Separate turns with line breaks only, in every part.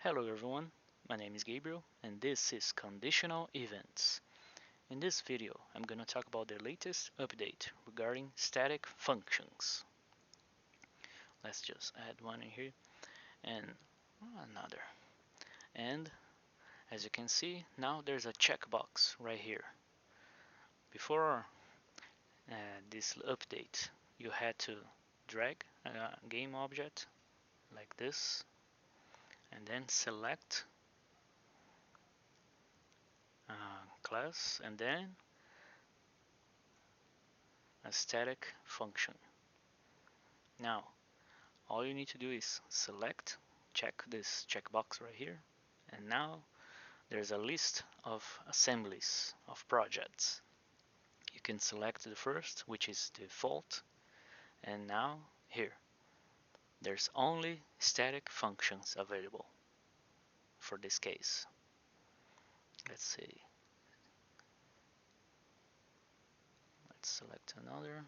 Hello everyone, my name is Gabriel and this is Conditional Events. In this video, I'm going to talk about the latest update regarding static functions. Let's just add one in here and another. And as you can see, now there's a checkbox right here. Before this update, you had to drag a game object like this and then select class and then a static function. Now, all you need to do is check this checkbox right here, and now there's a list of assemblies of projects. You can select the first, which is default, and now here there's only static functions available for this case. Let's see. Let's select another,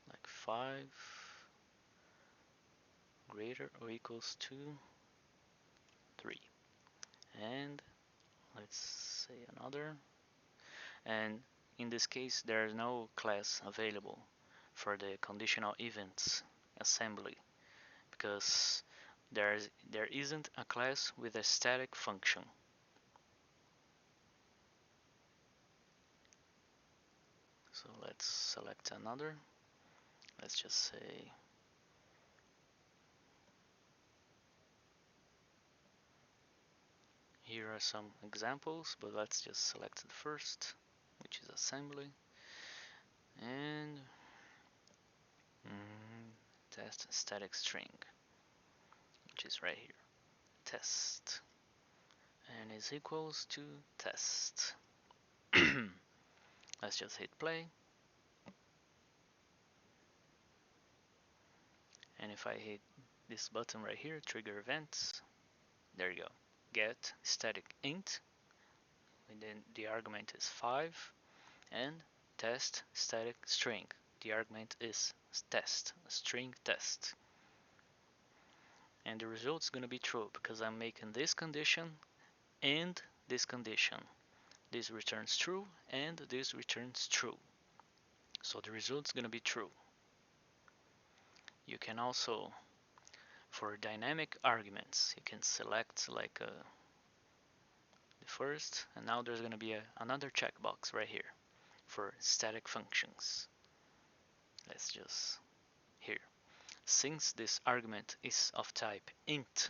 like 5 greater or equals to 3. And let's say another. And in this case, there is no class available for the conditional events assembly because there isn't a class with a static function. So let's select another. Let's just say here are some examples, but let's just select the first, which is assembly, and test static string, which is right here, test, and is equals to test. Let's just hit play, and if I hit this button right here, trigger events, there you go, get static int, and then the argument is 5, and test static string, the argument is test, string test, and the result is going to be true because I'm making this condition and this condition. This returns true and this returns true, so the result is going to be true. You can also, for dynamic arguments, you can select like the first, and now there's going to be another checkbox right here for static functions. Let's just here, since this argument is of type int,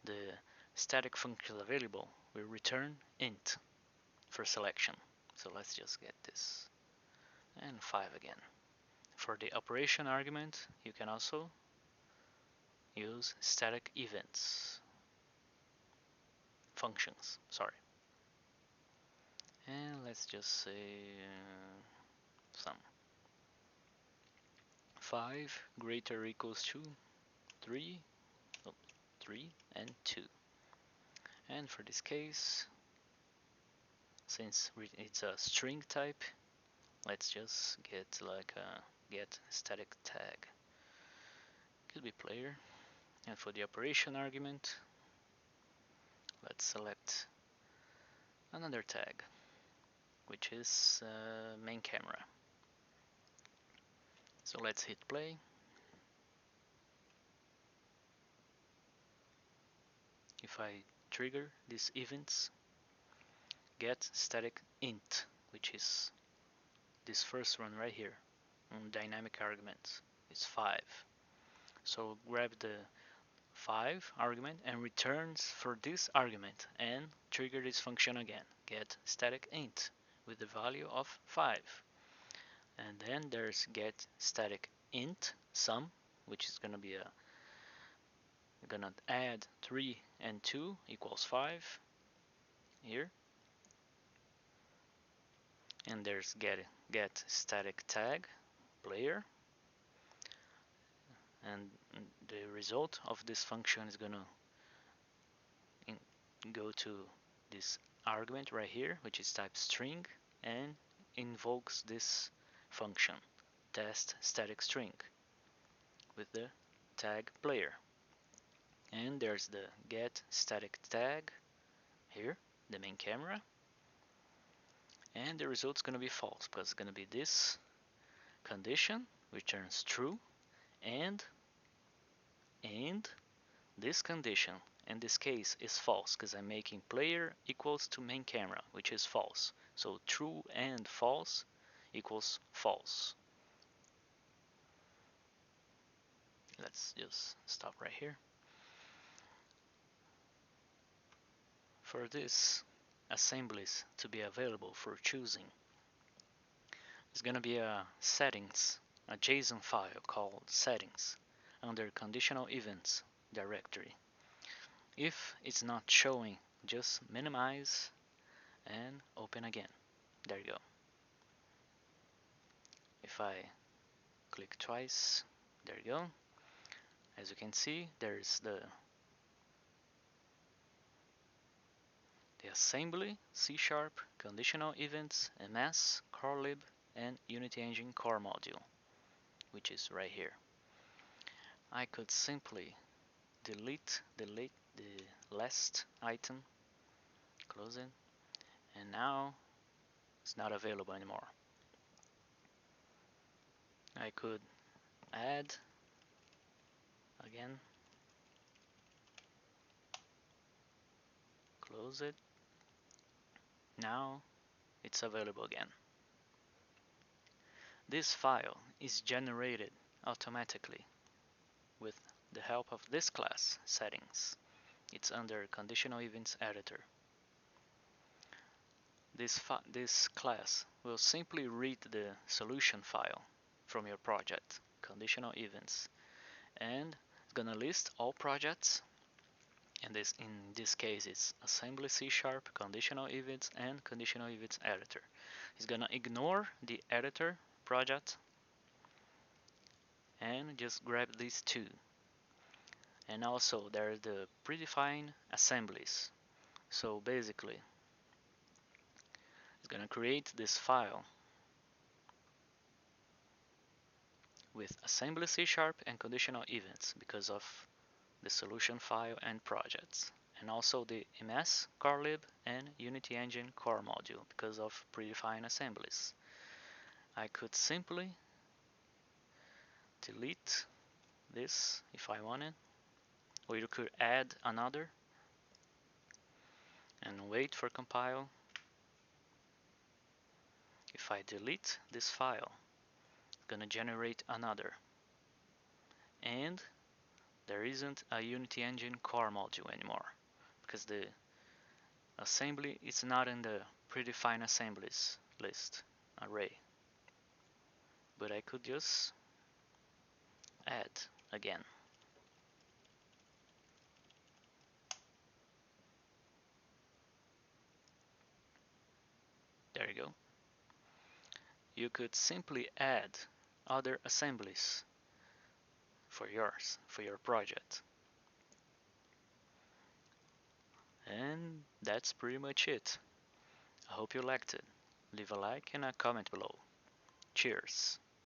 the static function available will return int for selection. So let's just get this, and 5 again. For the operation argument, you can also use static events functions, sorry. And let's just say some 5 greater or equals to 3, 3 and 2. And for this case, since it's a string type, let's just get like a get static tag, could be player. And for the operation argument, let's select another tag, which is main camera. So let's hit play. If I trigger these events, get static int, which is this first one right here on dynamic arguments, is 5. So grab the 5 argument and returns for this argument and trigger this function again, get static int with the value of 5. And then there's get static int sum, which is gonna be we're gonna add 3 and 2 equals 5 here. And there's get static tag player, and the result of this function is gonna go to this argument right here, which is type string, and invokes this function test static string with the tag player. And there's the get static tag here, the main camera. And the result's going to be false because it's going to be this condition returns true and this condition in this case is false because I'm making player equals to main camera, which is false. So true and false equals false. Let's just stop right here. For this assemblies to be available for choosing, there's going to be a settings, a JSON file called settings under conditional events directory. If it's not showing, just minimize and open again. There you go. If I click twice, there you go. As you can see, there's the assembly, C#, conditional events, MS, corelib, and Unity Engine core module, which is right here. I could simply delete the last item, close it, and now it's not available anymore. I could add again, close it. Now it's available again. This file is generated automatically with the help of this class settings. It's under conditional events editor. This class will simply read the solution file from your project, conditional events, and it's gonna list all projects. And in this case, it's assembly C#, conditional events, and conditional events editor. It's gonna ignore the editor project and just grab these two. And also there's the predefined assemblies. So basically, it's gonna create this file with assembly C# and conditional events because of the solution file and projects, and also the MS, corelib, and Unity Engine core module because of predefined assemblies. I could simply delete this if I wanted, or you could add another and wait for compile. If I delete this file, it's gonna generate another, and there isn't a Unity Engine core module anymore because the assembly is not in the predefined assemblies list array. But I could just add again. There you go. You could simply add other assemblies for your project. And that's pretty much it. I hope you liked it. Leave a like and a comment below. Cheers!